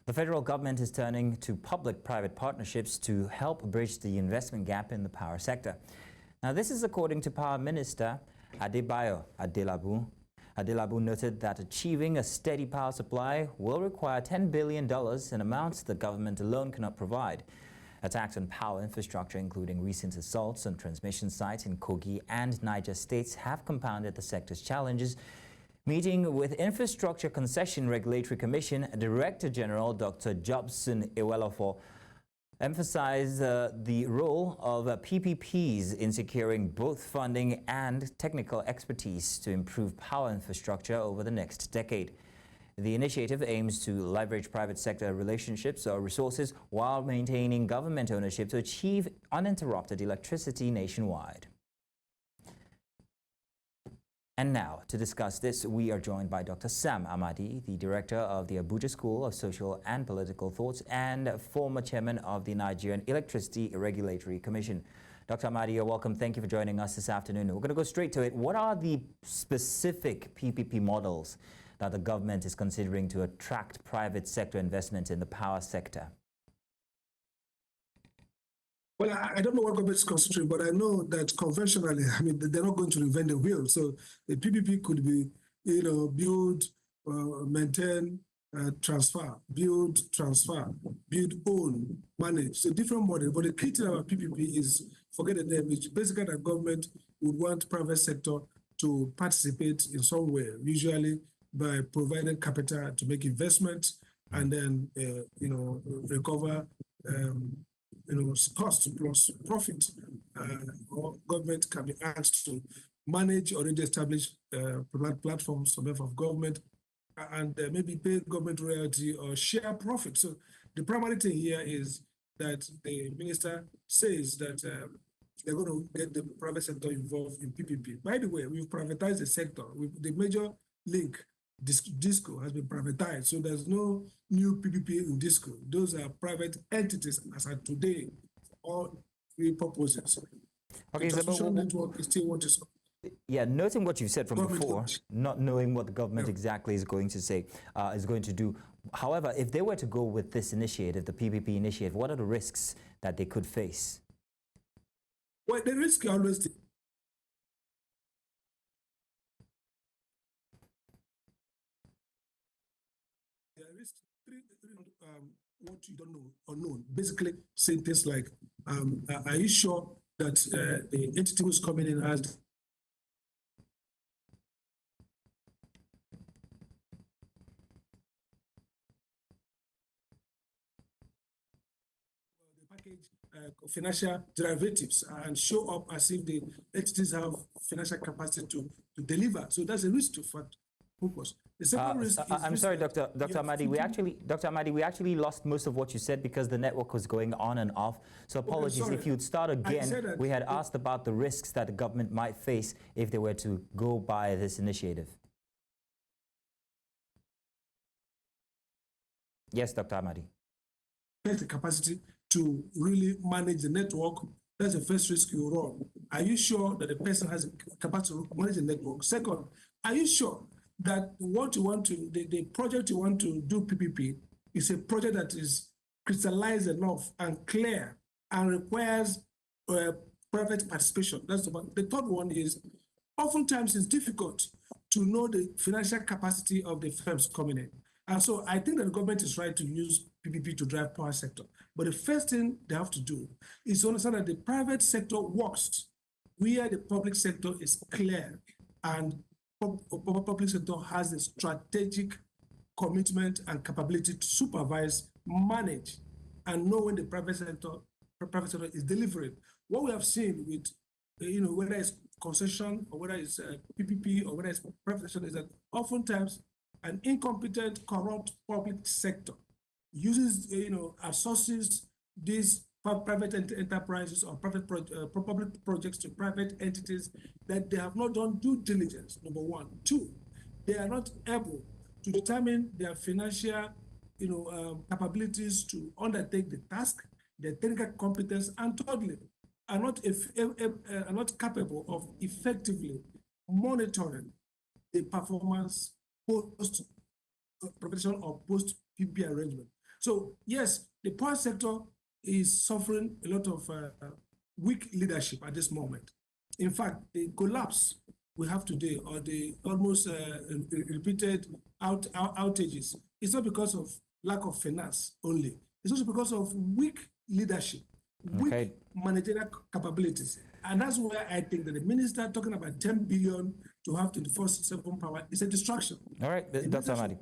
The federal government is turning to public-private partnerships to help bridge the investment gap in the power sector. Now, this is according to Power Minister Adebayo Adelabu. Adelabu noted that achieving a steady power supply will require $10 billion, an amount the government alone cannot provide. Attacks on power infrastructure, including recent assaults on transmission sites in Kogi and Niger states, have compounded the sector's challenges. Meeting with Infrastructure Concession Regulatory Commission, Director General Dr. Jobson Ewelofo emphasized the role of PPPs in securing both funding and technical expertise to improve power infrastructure over the next decade. The initiative aims to leverage private sector relationships or resources while maintaining government ownership to achieve uninterrupted electricity nationwide. And now, to discuss this, we are joined by Dr. Sam Amadi, the director of the Abuja School of Social and Political Thoughts and former chairman of the Nigerian Electricity Regulatory Commission. Dr. Amadi, you're welcome. Thank you for joining us this afternoon. We're going to go straight to it. What are the specific PPP models that the government is considering to attract private sector investment in the power sector? Well, I don't know what government is considering, but I know that conventionally, they're not going to invent the wheel. So the PPP could be, build, maintain, transfer, build, own, manage. So different model. But the key to our PPP is, forget the name, it's basically that government would want private sector to participate in some way, usually by providing capital to make investments and then, recover cost plus profit, or government can be asked to manage already established platforms on behalf of government and maybe pay government royalty or share profit. So the primary thing here is that the minister says that they're going to get the private sector involved in PPP. By the way, we've privatized the sector. The major link, Disco, has been privatized, so there's no new PPP in Disco. Those are private entities as of today for all three purposes. Okay, the transmission network is still what is. Yeah, noting what you said from before, not knowing what the government exactly is going to say, is going to do. However, if they were to go with this initiative, the PPP initiative, what are the risks that they could face? Well, the risk are always what you don't know or known. Basically, saying things like, are you sure that the entity who's coming in has the package financial derivatives and show up as if the entities have financial capacity to deliver? So that's a risk to focus. I'm sorry, Dr. Amadi. Dr. Amadi, we actually lost most of what you said because the network was going on and off. So apologies. If you'd start again, we had asked about the risks that the government might face if they were to go by this initiative. Yes, Dr. Amadi. The capacity to really manage the network. That's the first risk you run. Are you sure that the person has the capacity to manage the network? Second, are you sure that what you want to, the project you want to do PPP is a project that is crystallized enough and clear and requires private participation? That's the one. The third one is, oftentimes it's difficult to know the financial capacity of the firms coming in. And so I think that the government is right to use PPP to drive power sector. But the first thing they have to do is to understand that the private sector works where the public sector is clear and public sector has a strategic commitment and capability to supervise, manage, and know when the private sector is delivering. What we have seen with, whether it's concession or whether it's PPP or whether it's private sector, is that oftentimes an incompetent, corrupt public sector uses, outsources these private enterprises or public projects to private entities that they have not done due diligence, number one. Two, they are not able to determine their financial capabilities to undertake the task, their technical competence, and thirdly, are not capable of effectively monitoring the performance post-provision or post-PPP arrangement. So yes, the power sector is suffering a lot of weak leadership at this moment. In fact, the collapse we have today, or the almost repeated outages, it's not because of lack of finance only. It's also because of weak leadership, weak managerial capabilities. And that's where I think that the minister talking about 10 billion to have 24/7 power is a distraction. All right, Dr. Amadi.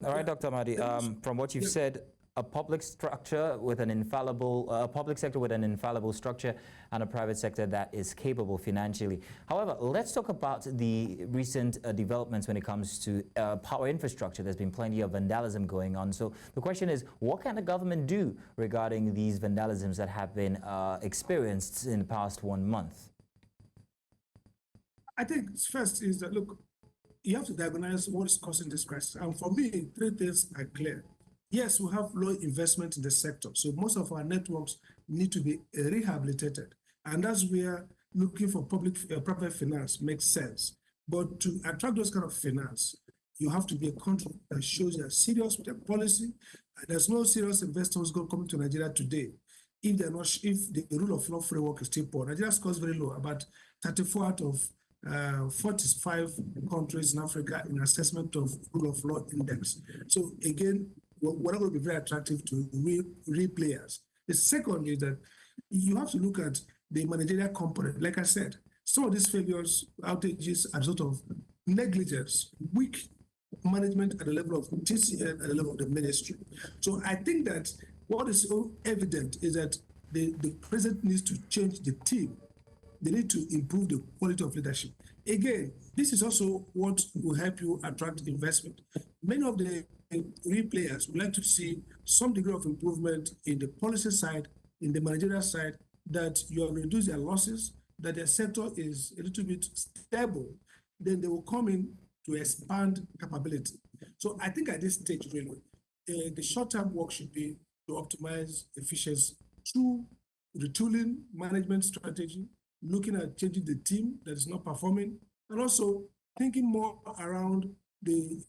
All right, Dr. Amadi, from what you've said, a public structure with an infallible, public sector with an infallible structure, and a private sector that is capable financially. However, let's talk about the recent developments when it comes to power infrastructure. There's been plenty of vandalism going on. So the question is, what can the government do regarding these vandalisms that have been experienced in the past 1 month? I think first is that, look, you have to diagnose what is causing this crisis. And for me, three things are clear. Yes, we have low investment in the sector. So most of our networks need to be rehabilitated. And that's where looking for private finance makes sense. But to attract those kind of finance, you have to be a country that shows you're serious with their policy. And there's no serious investors going coming to Nigeria today if they're not, if the rule of law framework is still poor. Nigeria scores very low, about 34 out of 45 countries in Africa in assessment of rule of law index. So again, we're not going to be very attractive to real players. The second is that you have to look at the managerial component. Like I said, some of these failures, outages, are sort of negligence, weak management at the level of TCN, at the level of the ministry. So I think that what is so evident is that the president needs to change the team. They need to improve the quality of leadership. Again, this is also what will help you attract investment. Many of the real players would like to see some degree of improvement in the policy side, in the managerial side, that you have reduced their losses, that their sector is a little bit stable, then they will come in to expand capability. So I think at this stage, really, the short-term work should be to optimize efficiency through retooling management strategy, looking at changing the team that is not performing, and also thinking more around the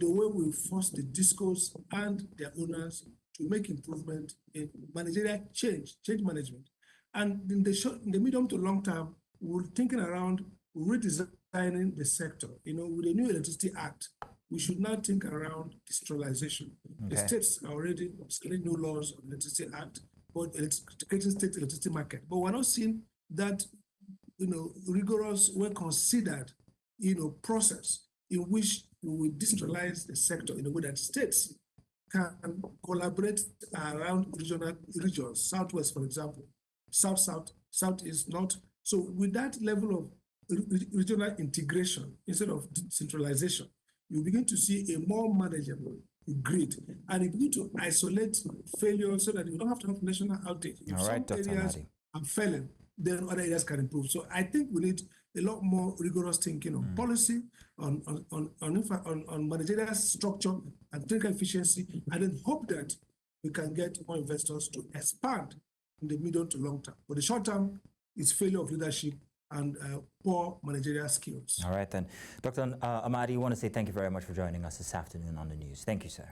way we force the discos and their owners to make improvement in managerial change management. And in the medium to long term, we're thinking around redesigning the sector. You know, with the new Electricity Act, we should now think around decentralization. Okay. The states are already creating new laws on the Electricity Act, but creating state electricity market. But we're not seeing that, you know, rigorous, well-considered, you know, process in which we will decentralize the sector in a way that states can collaborate around regions, Southwest, for example, South-South, Southeast, North. So with that level of regional integration instead of centralization, you begin to see a more manageable grid, and you begin to isolate failure so that you don't have to have national outage. If some areas are failing, then other areas can improve. So I think we need a lot more rigorous thinking on policy, on managerial structure and technical efficiency, and then hope that we can get more investors to expand in the medium to long term. But the short term is failure of leadership and poor managerial skills. All right, then. Dr. Amadi, I want to say thank you very much for joining us this afternoon on the news. Thank you, sir.